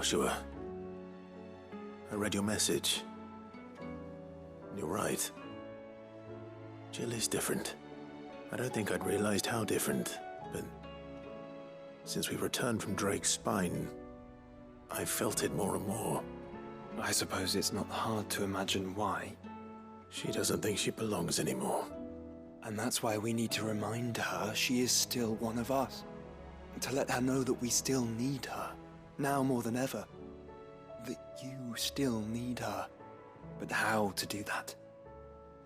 Joshua. I read your message. You're right. Jill is different. I don't think I'd realized how different, but since we returned from Drake's spine, I've felt it more and more. I suppose it's not hard to imagine why. She doesn't think she belongs anymore. And that's why we need to remind her she is still one of us. To let her know that we still need her, now more than ever. That you still need her. But how to do that?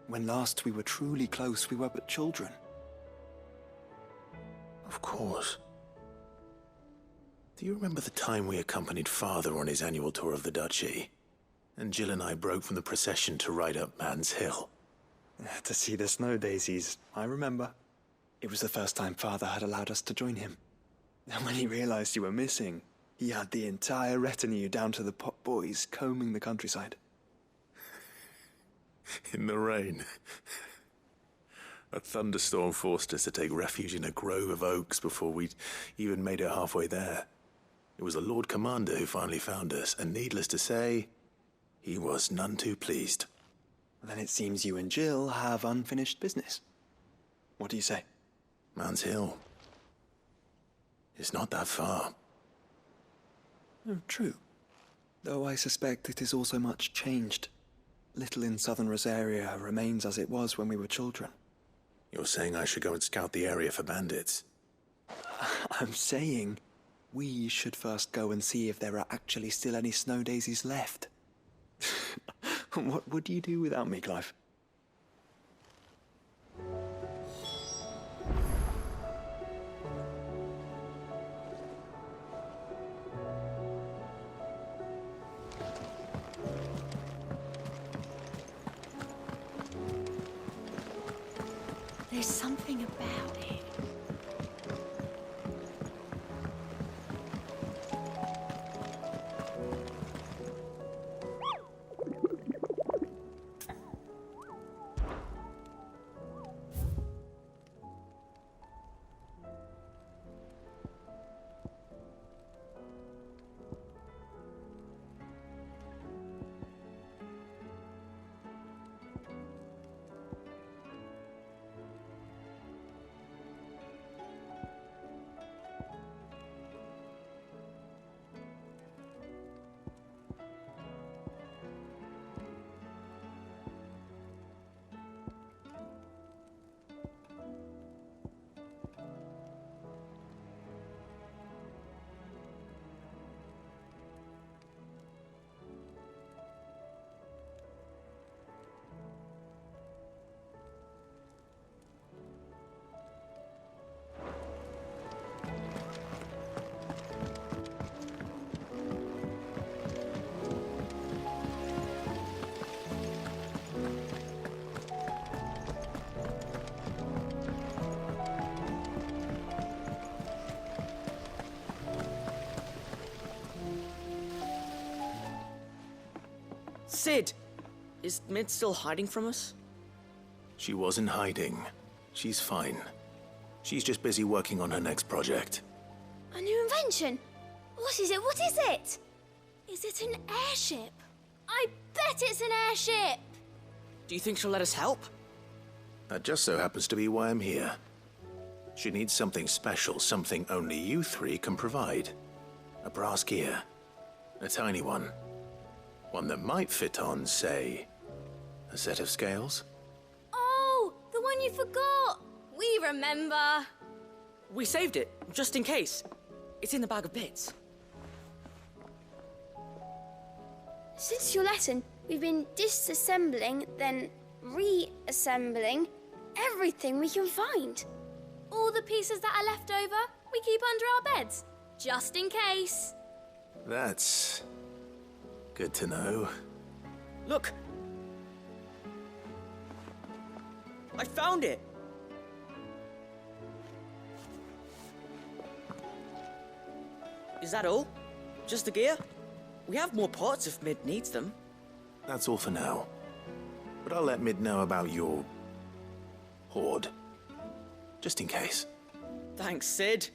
When last we were truly close, we were but children. Of course. Do you remember the time we accompanied Father on his annual tour of the Duchy? And Jill and I broke from the procession to ride up Man's Hill. To see the snow daisies, I remember. It was the first time Father had allowed us to join him. And when he realized you were missing, he had the entire retinue down to the pot boys combing the countryside. In the rain. A thunderstorm forced us to take refuge in a grove of oaks before we'd even made it halfway there. It was the Lord Commander who finally found us, and needless to say, he was none too pleased. Then it seems you and Jill have unfinished business. What do you say? Man's Hill. It's not that far. Oh, true. Though I suspect it is also much changed. Little in southern Rosaria remains as it was when we were children. You're saying I should go and scout the area for bandits? I'm saying we should first go and see if there are actually still any snow daisies left. What would you do without me, Clive? There's something about it. Sid! Is Mid still hiding from us? She wasn't hiding. She's fine. She's just busy working on her next project. A new invention? What is it? What is it? Is it an airship? I bet it's an airship! Do you think she'll let us help? That just so happens to be why I'm here. She needs something special, something only you three can provide. A brass gear. A tiny one. One that might fit on, say, a set of scales? Oh, the one you forgot! We remember! We saved it, just in case. It's in the bag of bits. Since your lesson, we've been disassembling, then reassembling everything we can find. All the pieces that are left over, we keep under our beds, just in case. That's good to know. Look! I found it! Is that all? Just the gear? We have more parts if Mid needs them. That's all for now. But I'll let Mid know about your hoard. Just in case. Thanks, Sid.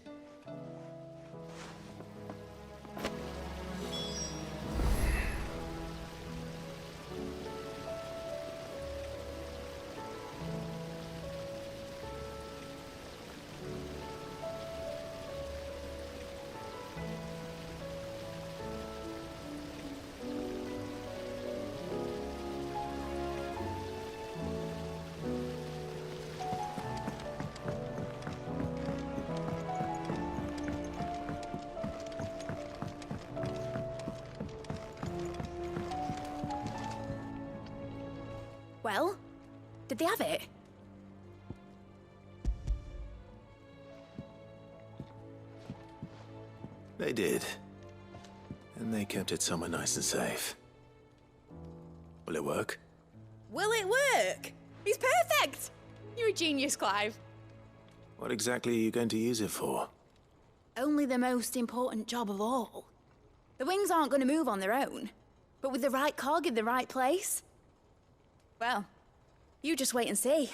Well, did they have it? They did. And they kept it somewhere nice and safe. Will it work? Will it work? It's perfect! You're a genius, Clive. What exactly are you going to use it for? Only the most important job of all. The wings aren't going to move on their own. But with the right cog in the right place... well, you just wait and see.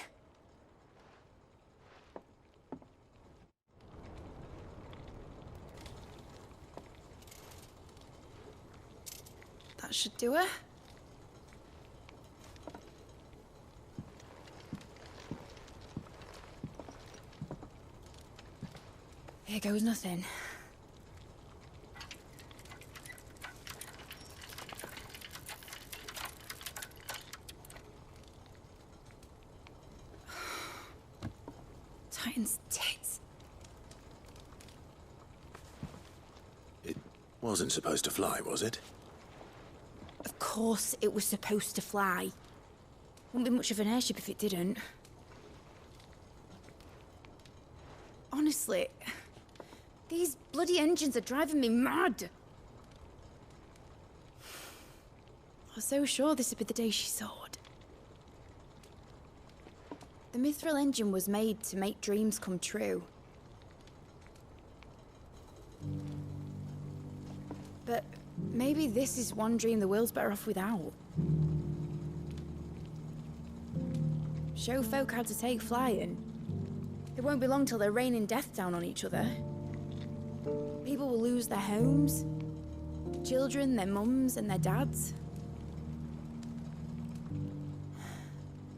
That should do it. Here goes nothing. Titan's tits. It wasn't supposed to fly, was it? Of course it was supposed to fly. Wouldn't be much of an airship if it didn't. Honestly, these bloody engines are driving me mad. I was so sure this would be the day she soared. The Mithril engine was made to make dreams come true. But maybe this is one dream the world's better off without. Show folk how to take flying. It won't be long till they're raining death down on each other. People will lose their homes, children, their mums and their dads.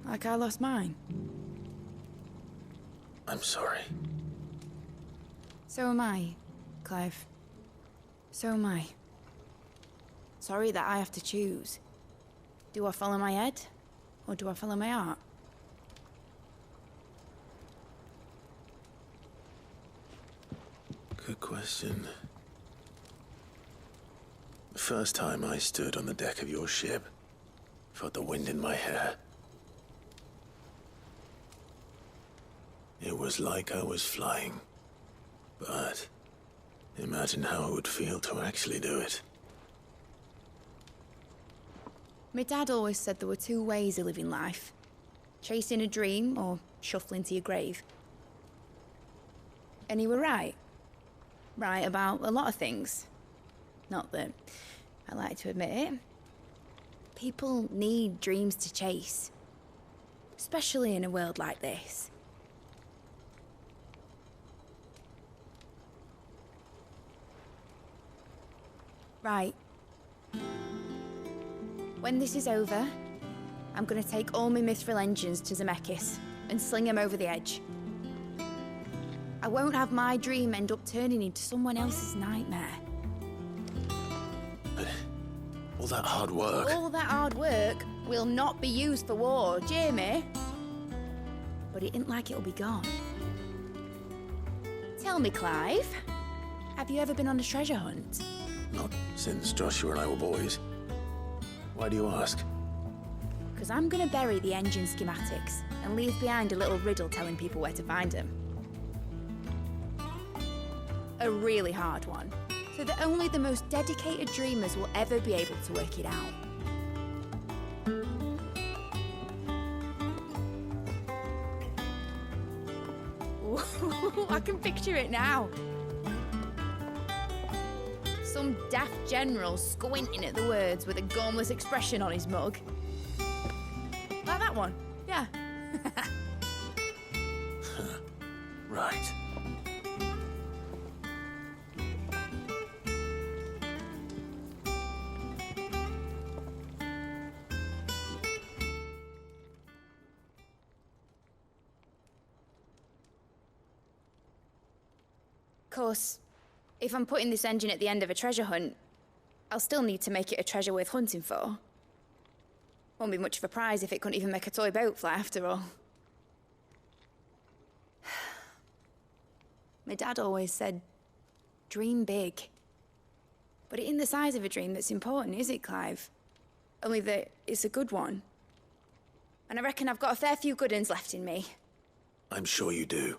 Like I lost mine. I'm sorry. So am I, Clive. So am I. Sorry that I have to choose. Do I follow my head, or do I follow my heart? Good question. The first time I stood on the deck of your ship, felt the wind in my hair. It was like I was flying. But imagine how it would feel to actually do it. My dad always said there were two ways of living life. Chasing a dream or shuffling to your grave. And he were right. Right about a lot of things. Not that I like to admit it. People need dreams to chase. Especially in a world like this. Right. When this is over, I'm gonna take all my Mithril engines to Zemeckis and sling them over the edge. I won't have my dream end up turning into someone else's nightmare. But all that hard work... All that hard work will not be used for war, Jamie. But it ain't like it'll be gone. Tell me, Clive, have you ever been on a treasure hunt? Not since Joshua and I were boys. Why do you ask? Because I'm gonna bury the engine schematics and leave behind a little riddle telling people where to find them. A really hard one, so that only the most dedicated dreamers will ever be able to work it out. Ooh, I can picture it now. Some daft general squinting at the words with a gormless expression on his mug. Like that one, yeah. Right. Of course, if I'm putting this engine at the end of a treasure hunt, I'll still need to make it a treasure worth hunting for. Won't be much of a prize if it couldn't even make a toy boat fly after all. My dad always said, dream big. But it ain't the size of a dream that's important, is it, Clive? Only that it's a good one. and I reckon I've got a fair few good uns left in me. I'm sure you do.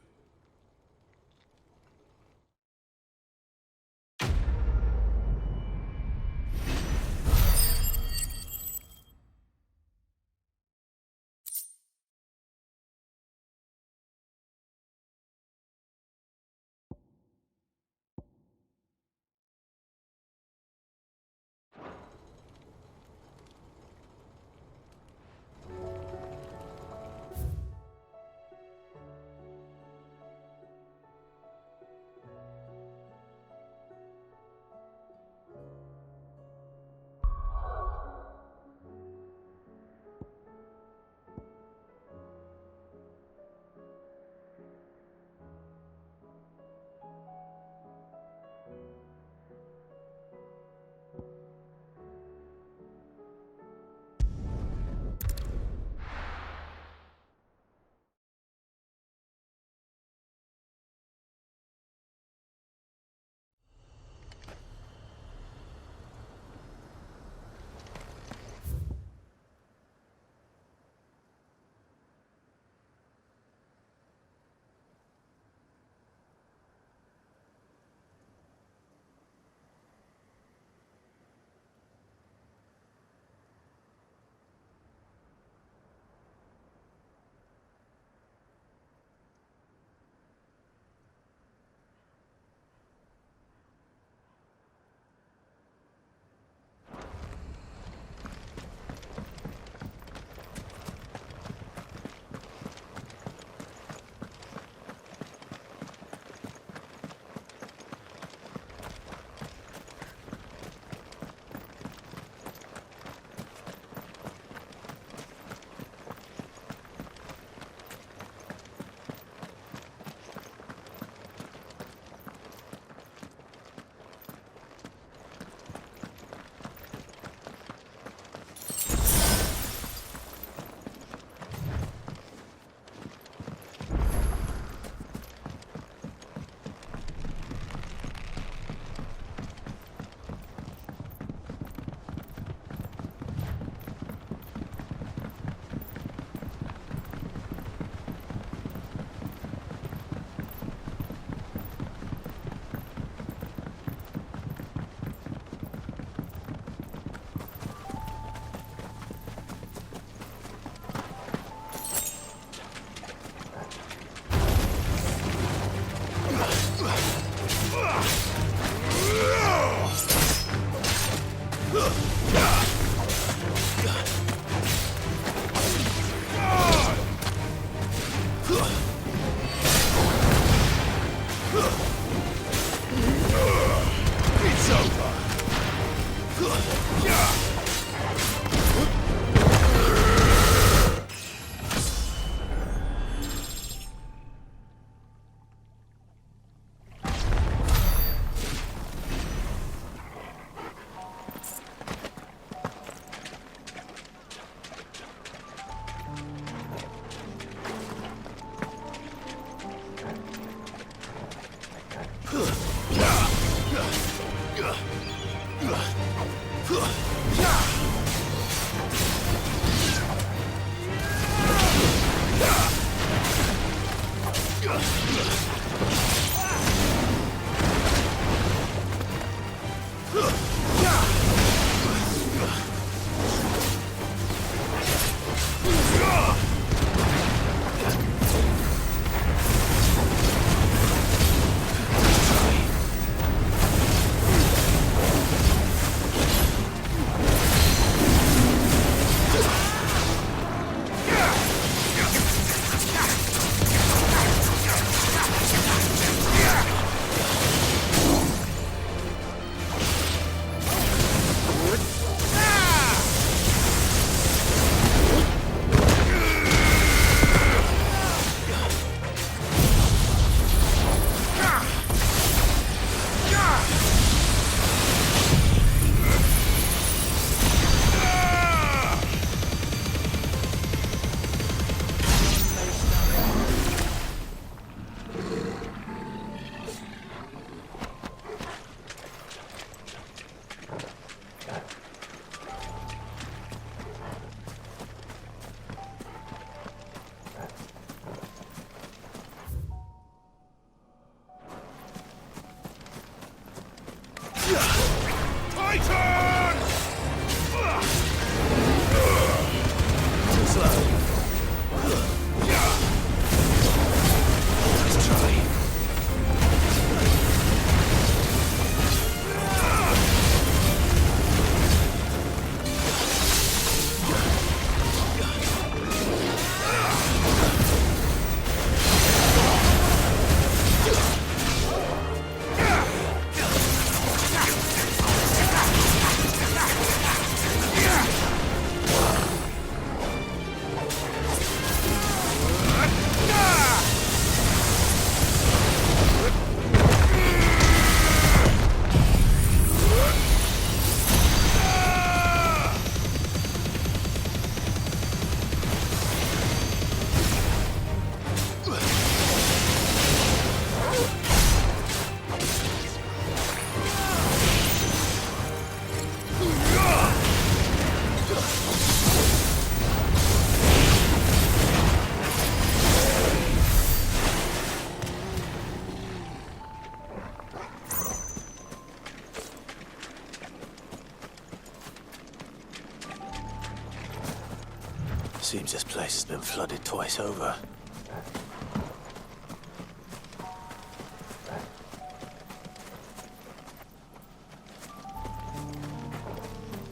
Seems this place has been flooded twice over.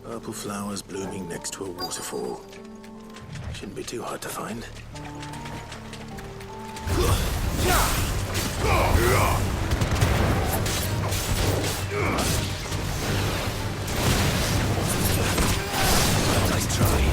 Purple flowers blooming next to a waterfall. Shouldn't be too hard to find. Nice try.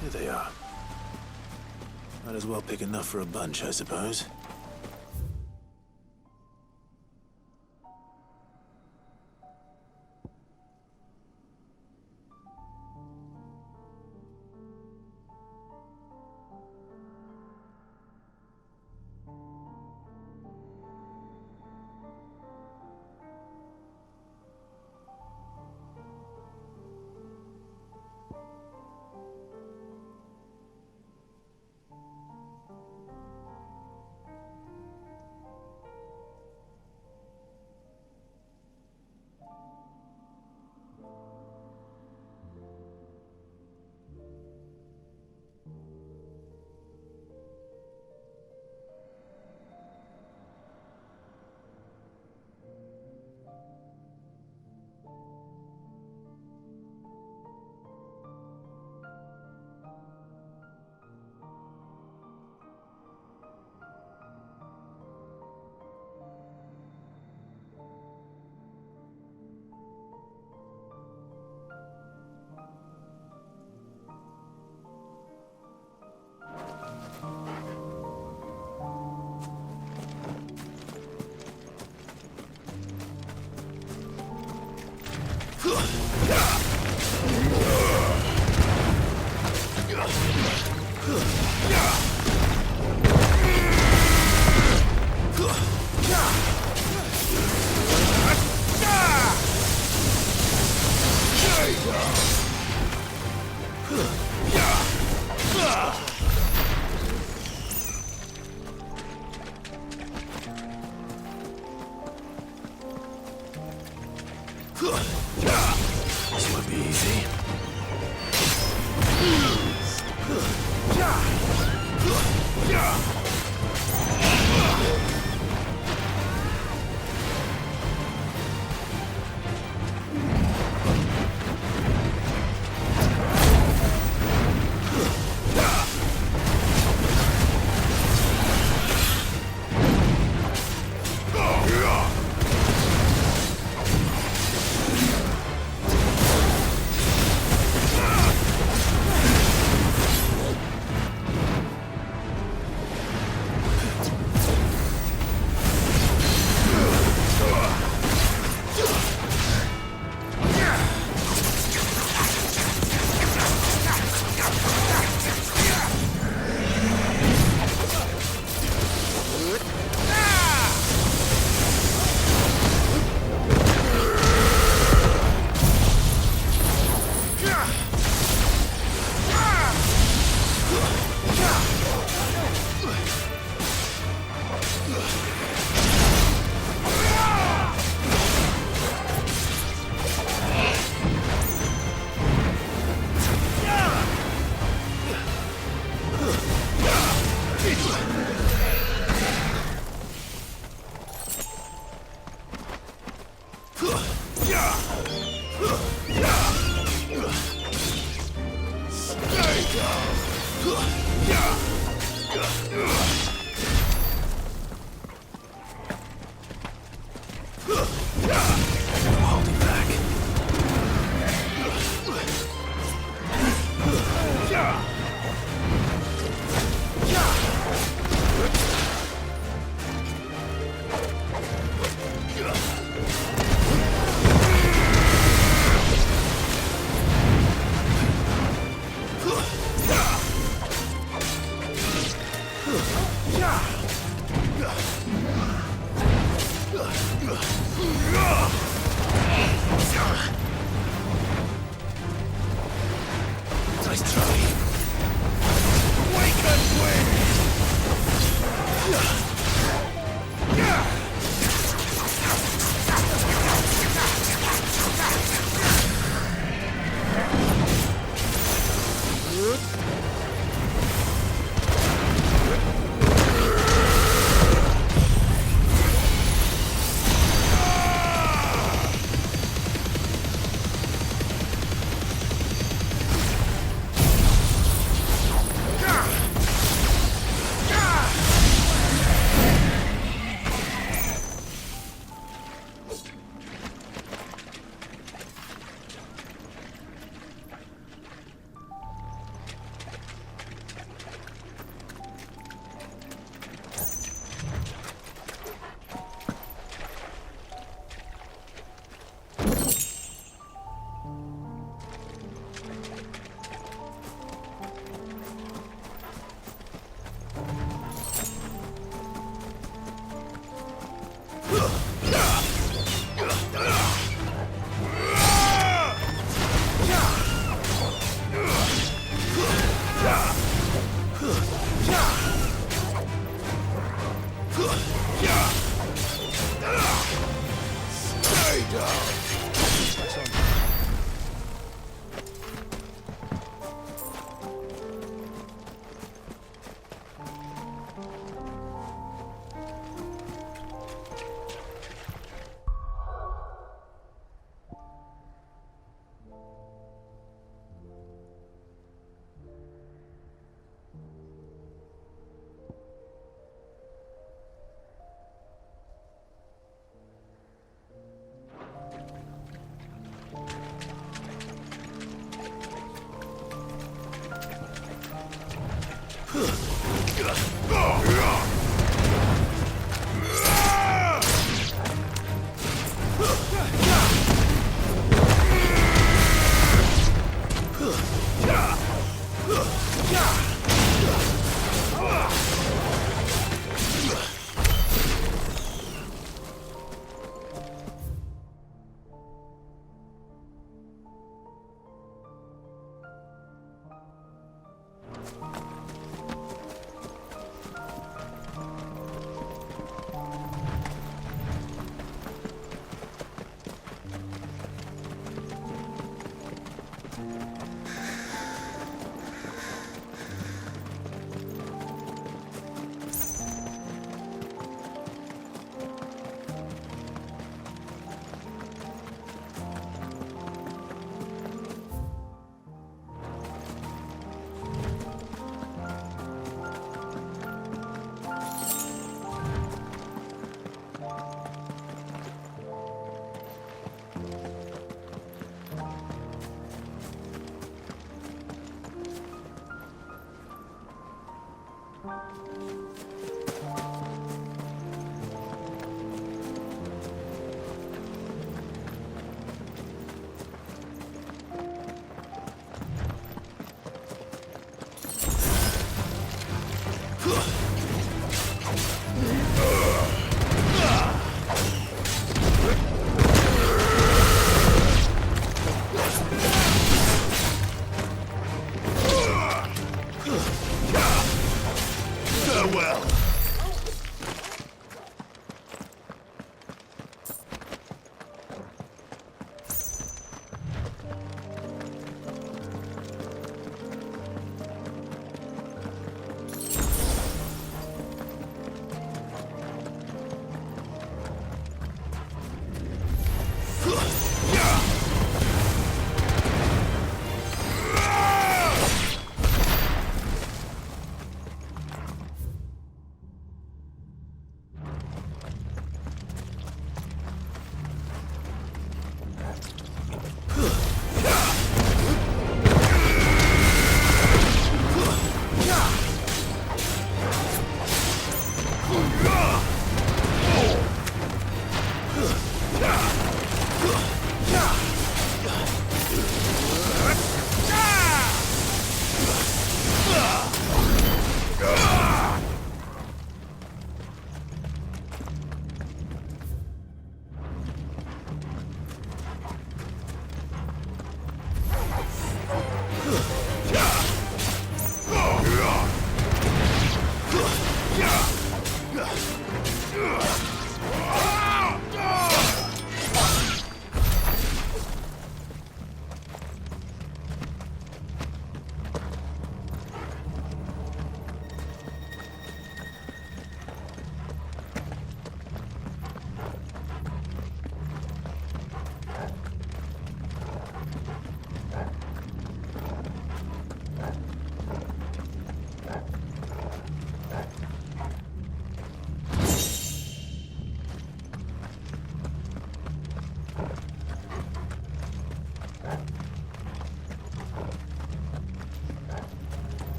Here they are. Might as well pick enough for a bunch, I suppose. This won't be easy. Nice try. Awaken wind!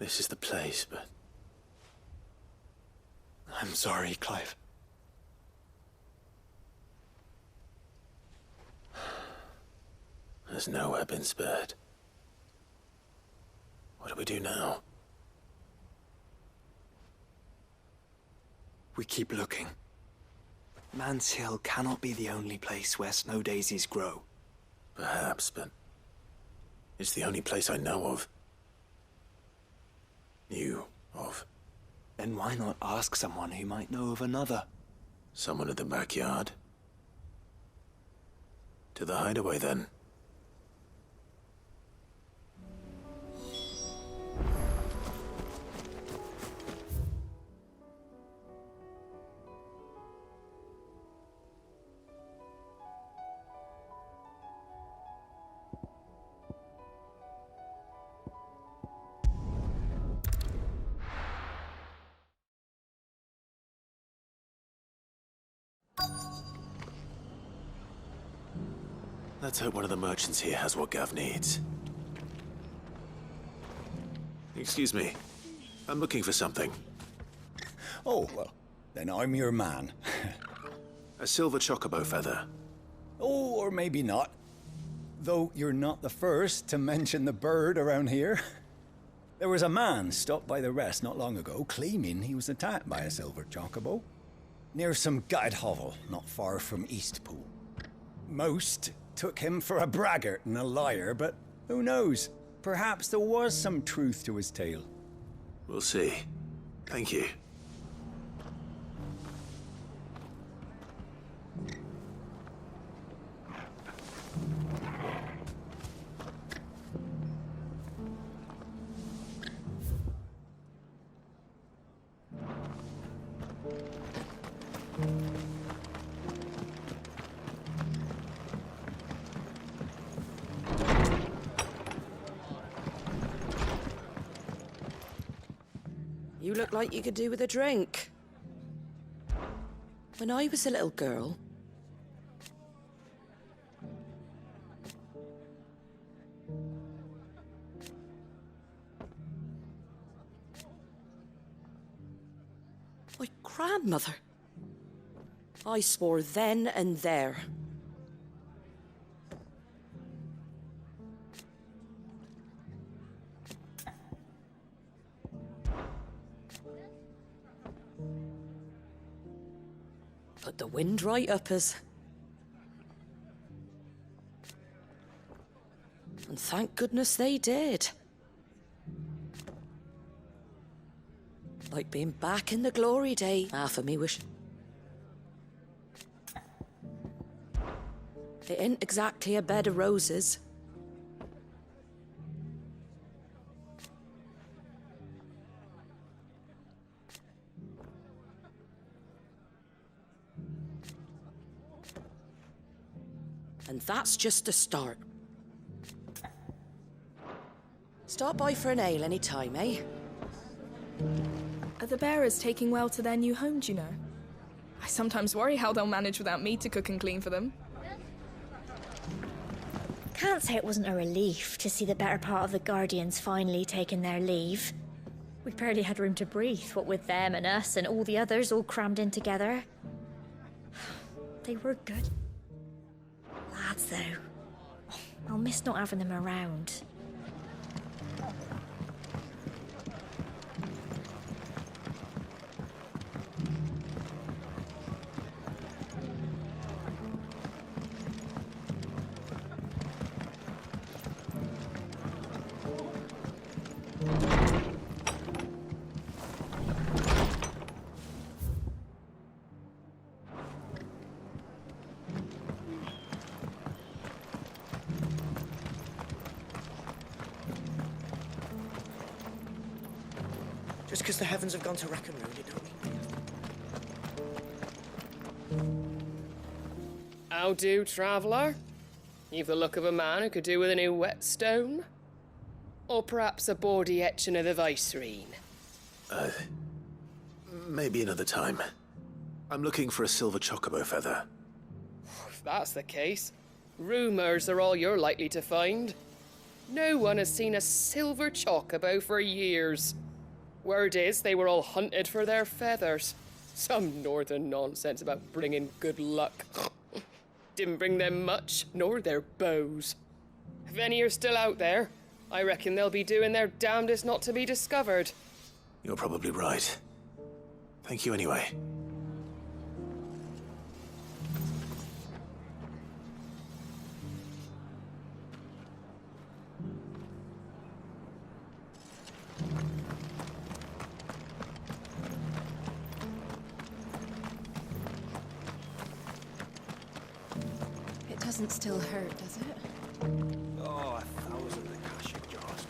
this is the place, but I'm sorry, Clive. there's nowhere been spared. What do we do now? We keep looking. Man's Hill cannot be the only place where snow daisies grow. Perhaps, but it's the only place I know of. Knew of. Then why not ask someone who might know of another? Someone in the backyard? To the hideaway, then. Let's hope one of the merchants here has what Gav needs. Excuse me. I'm looking for something. Oh, well, then I'm your man. A silver chocobo feather. Oh, or maybe not. Though you're not the first to mention the bird around here. There was a man stopped by the rest not long ago claiming he was attacked by a silver chocobo. Near some gutted hovel not far from Eastpool. Most took him for a braggart and a liar, but who knows? Perhaps there was some truth to his tale. We'll see. Thank you. You look like you could do with a drink. When I was a little girl, my grandmother, I swore then and there. Put the wind right up us. And thank goodness they did. Like being back in the glory day. Half of me wish. It ain't exactly a bed of roses. And that's just a start. Stop by for an ale any time, eh? Are the bearers taking well to their new home, do you know? I sometimes worry how they'll manage without me to cook and clean for them. Can't say it wasn't a relief to see the better part of the Guardians finally taking their leave. We barely had room to breathe, what with them and us and all the others all crammed in together. They were good lads, though. I'll miss not having them around. Just because the heavens have gone to rack and ruin it, don't mean How do, traveller? You've the look of a man who could do with a new whetstone. Or perhaps a bawdy etching of the Vicereine. Maybe another time. I'm looking for a silver chocobo feather. If that's the case, rumours are all you're likely to find. No one has seen a silver chocobo for years. Word is they were all hunted for their feathers. Some northern nonsense about bringing good luck. Didn't bring them much, nor their bows. If any are still out there, I reckon they'll be doing their damnedest not to be discovered. You're probably right. Thank you anyway. It doesn't still hurt, does it? Oh, 1,000 Akashic jars.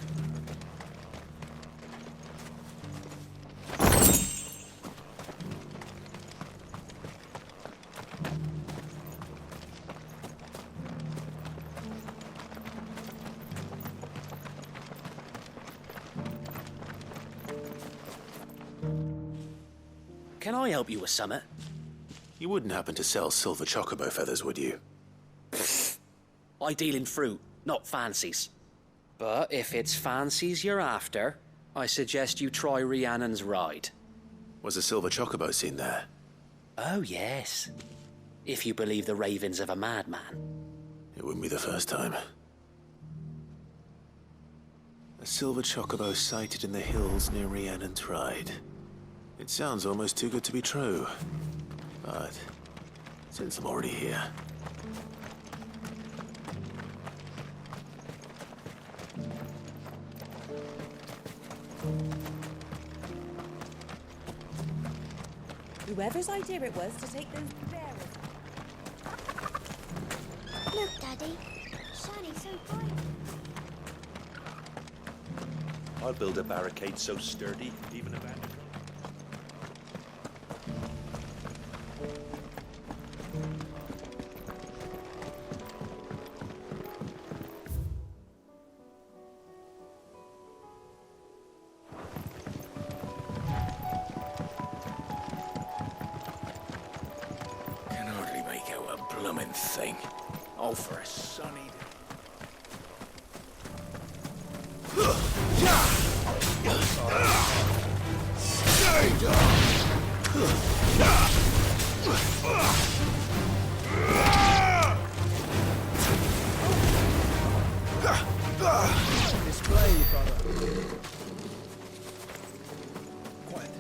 Can I help you with summit? You wouldn't happen to sell silver chocobo feathers, would you? I deal in fruit, not fancies. But if it's fancies you're after, I suggest you try Rhiannon's ride. Was a silver chocobo seen there? Oh, yes. If you believe the ravings of a madman. It wouldn't be the first time. A silver chocobo sighted in the hills near Rhiannon's Ride. It sounds almost too good to be true. But since I'm already here... Whoever's idea it was to take those bearers. Look, Daddy. Shiny so bright. I'll build a barricade so sturdy, even a bandit. Can hardly make out a bloomin' thing. Oh, for a sunny day. Display, brother. Quiet.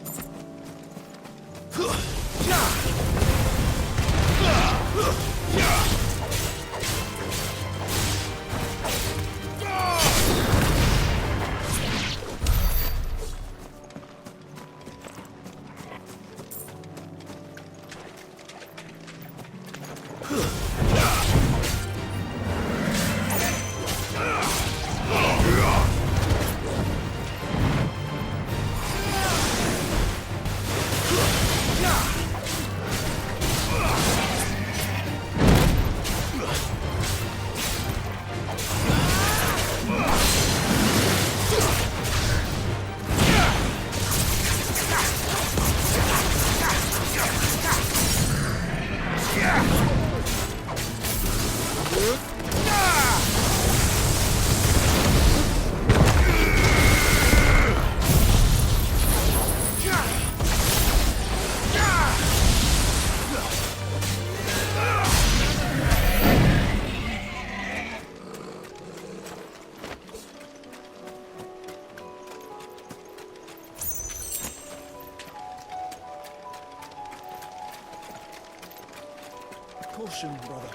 Caution, brother.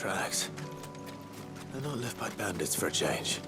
Tracks. They're not left by bandits for a change.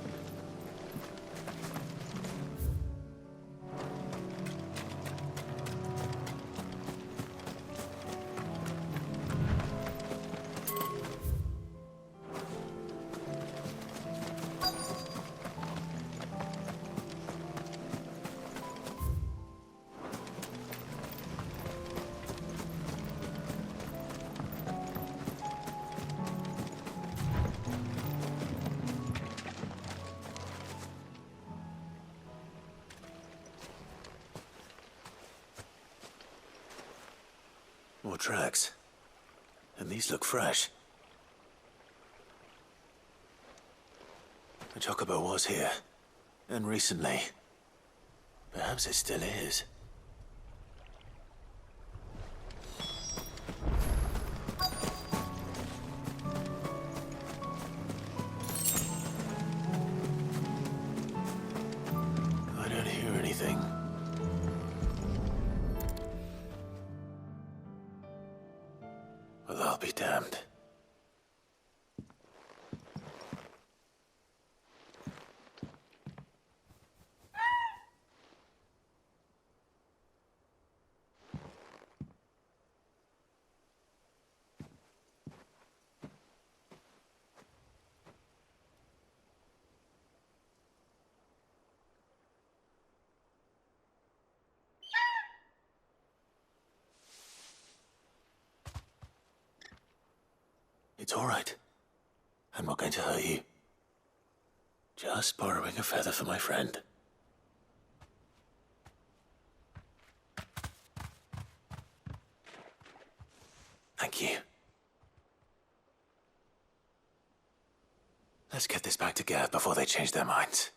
More tracks. And these look fresh. The chocobo was here. And recently. Perhaps it still is. I don't hear anything. Well, I'll be damned. It's all right. I'm not going to hurt you. Just borrowing a feather for my friend. Thank you. Let's get this back to Gav before they change their minds.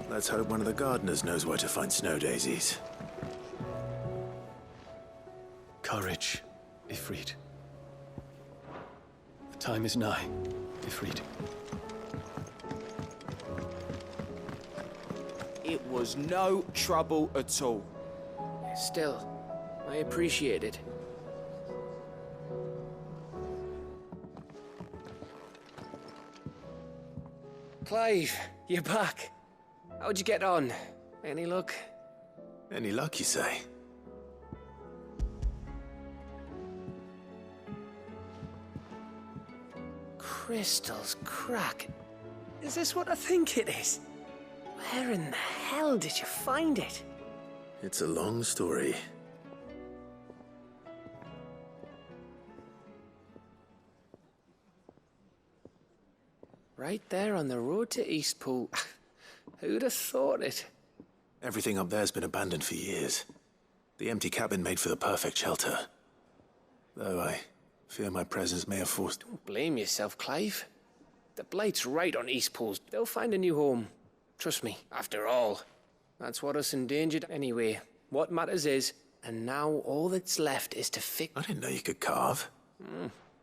Let's hope one of the gardeners knows where to find snow daisies. Courage, Ifrit. The time is nigh, Ifrit. It was no trouble at all. Still, I appreciate it. Clive, you're back. How'd you get on? Any luck? Any luck, you say? Crystal's crack. Is this what I think it is? Where in the hell did you find it? It's a long story. Right there on the road to Eastpool. Who'd have thought it? Everything up there's been abandoned for years. The empty cabin made for the perfect shelter. Though I fear my presence may have forced... Don't blame yourself, Clive. The Blight's right on Eastpool. They'll find a new home. Trust me. After all, that's what us endangered anyway. What matters is, and now all that's left is to fix... I didn't know you could carve.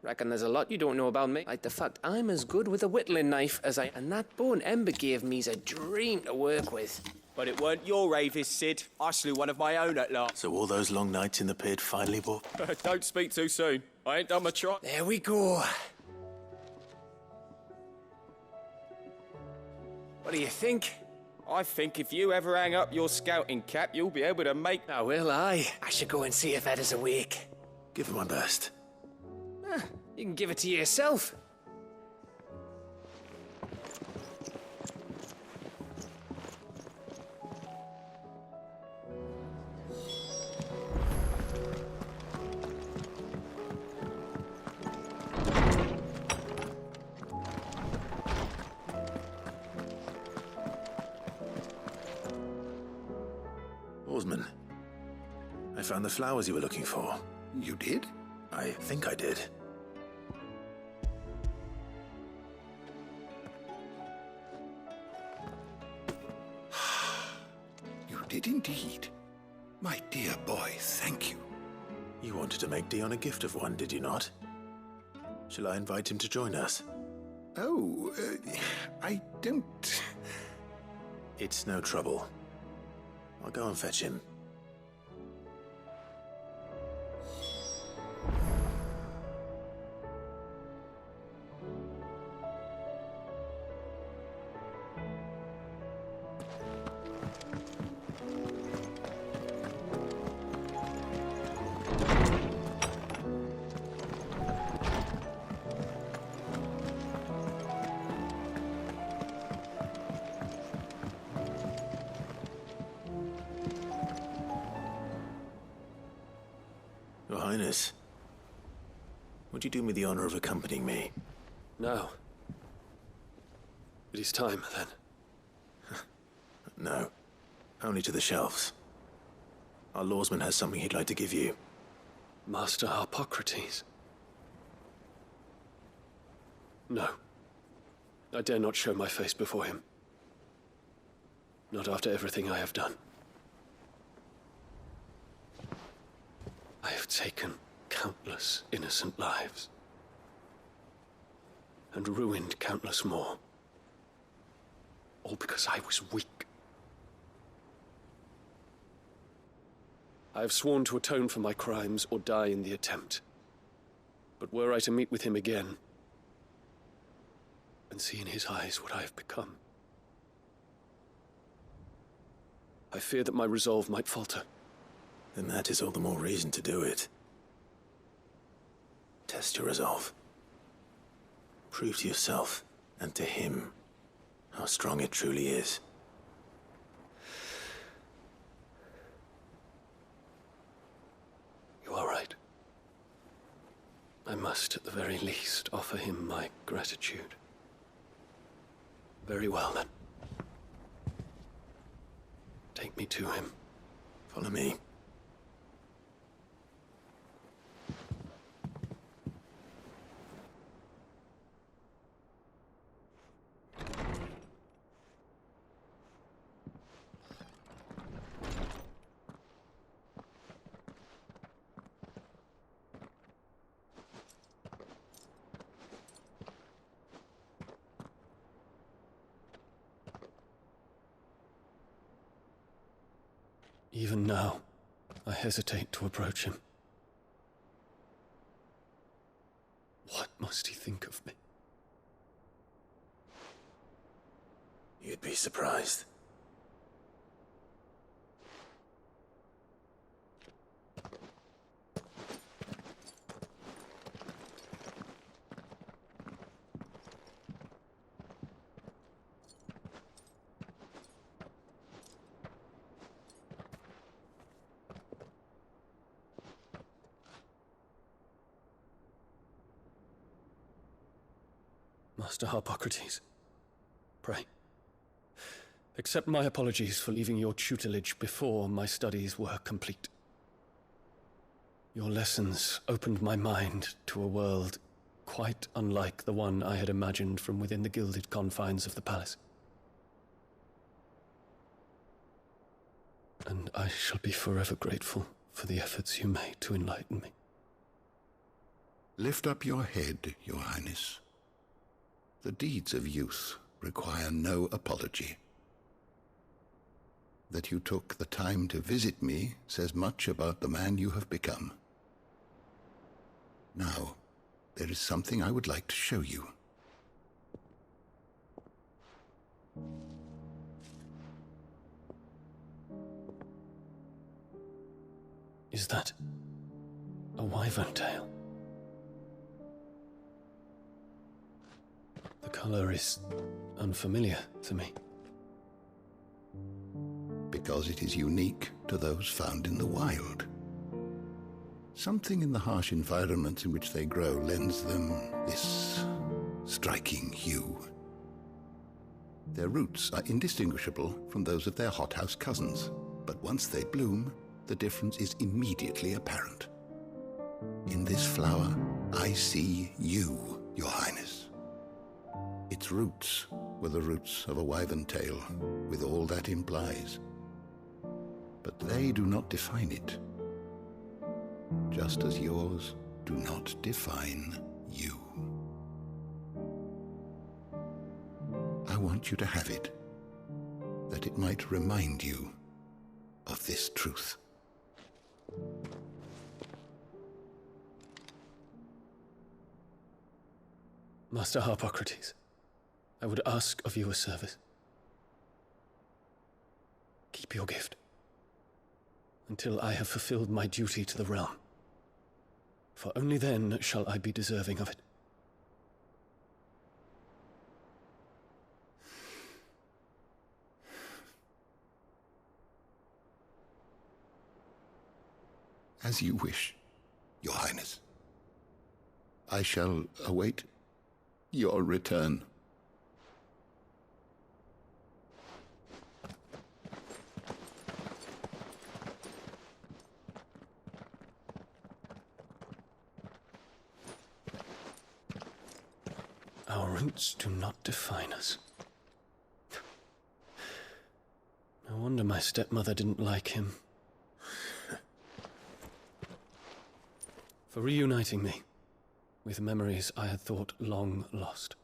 Reckon there's a lot you don't know about me. Like the fact I'm as good with a whittling knife as I... And that bone Ember gave me's a dream to work with. But it weren't your Avis, Sid. I slew one of my own at last. So all those long nights in the pit finally bought... Don't speak too soon. I ain't done my try. There we go. What do you think? I think if you ever hang up your scouting cap, you'll be able to make... Oh, will I? I should go and see if Ed is awake. Give it my best. You can give it to yourself. Oarsman, I found the flowers you were looking for. You did? I think I did. did indeed. My dear boy, thank you. You wanted to make Dion a gift of one, did you not? Shall I invite him to join us? Oh, I don't... It's no trouble. I'll go and fetch him. Your Highness, would you do me the honor of accompanying me? No. It is time, then. No, only to the shelves. Our lawsman has something he'd like to give you. Master Harpocrates. No. I dare not show my face before him. Not after everything I have done. I have taken countless innocent lives. And ruined countless more. All because I was weak. I have sworn to atone for my crimes or die in the attempt. But were I to meet with him again, and see in his eyes what I have become, I fear that my resolve might falter. Then that is all the more reason to do it. Test your resolve. Prove to yourself, and to him, how strong it truly is. You are right. I must, at the very least, offer him my gratitude. Very well, then. Take me to him. Follow me. Even now, I hesitate to approach him. What must he think of me? You'd be surprised. Master Harpocrates, pray, accept my apologies for leaving your tutelage before my studies were complete. Your lessons opened my mind to a world quite unlike the one I had imagined from within the gilded confines of the palace. And I shall be forever grateful for the efforts you made to enlighten me. Lift up your head, Your Highness. The deeds of youth require no apology. That you took the time to visit me says much about the man you have become. Now, there is something I would like to show you. Is that a wyvern tail? The color is unfamiliar to me. Because it is unique to those found in the wild. Something in the harsh environments in which they grow lends them this striking hue. Their roots are indistinguishable from those of their hothouse cousins, but once they bloom, the difference is immediately apparent. In this flower, I see you, Your Highness. Its roots were the roots of a wyvern tail, with all that implies. but they do not define it. Just as yours do not define you. I want you to have it, that it might remind you of this truth. Master Harpocrates, I would ask of you a service. Keep your gift until I have fulfilled my duty to the realm, for only then shall I be deserving of it. As you wish, Your Highness. I shall await your return. Our roots do not define us. No wonder my stepmother didn't like him. For reuniting me with memories I had thought long lost.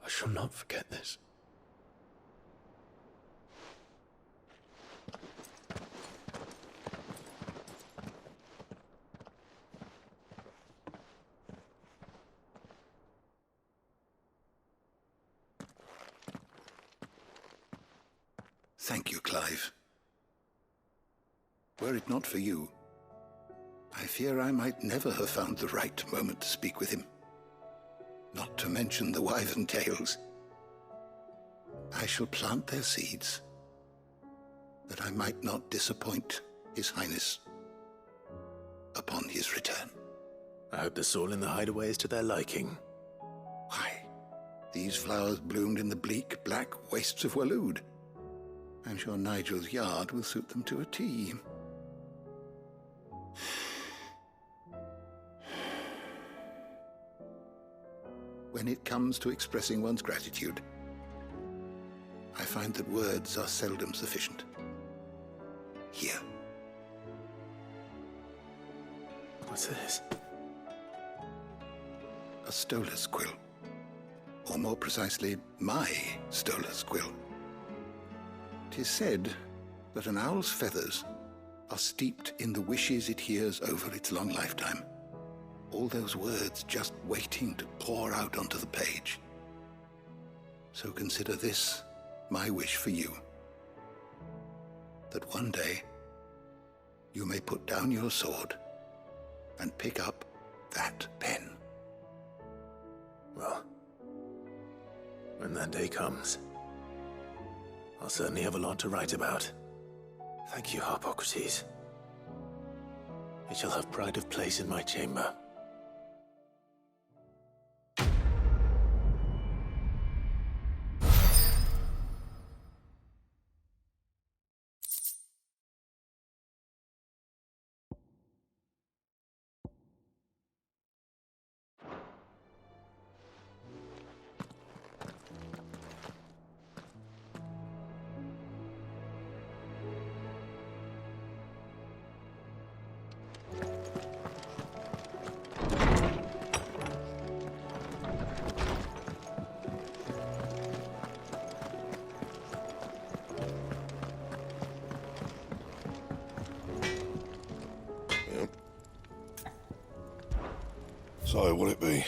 I shall not forget this. Thank you, Clive. Were it not for you, I fear I might never have found the right moment to speak with him. Not to mention the wyvern tales. I shall plant their seeds, that I might not disappoint His Highness upon his return. I hope the soil in the hideaway is to their liking. Why, these flowers bloomed in the bleak, black wastes of Waloed. I'm sure Nigel's yard will suit them to a T. When it comes to expressing one's gratitude, I find that words are seldom sufficient. Here. What's this? A stolas quill. Or more precisely, my stolas quill. 'Tis said that an owl's feathers are steeped in the wishes it hears over its long lifetime. All those words just waiting to pour out onto the page. So consider this my wish for you. That one day you may put down your sword and pick up that pen. Well, when that day comes, I'll certainly have a lot to write about. Thank you, Harpocrates. It shall have pride of place in my chamber. So, will it be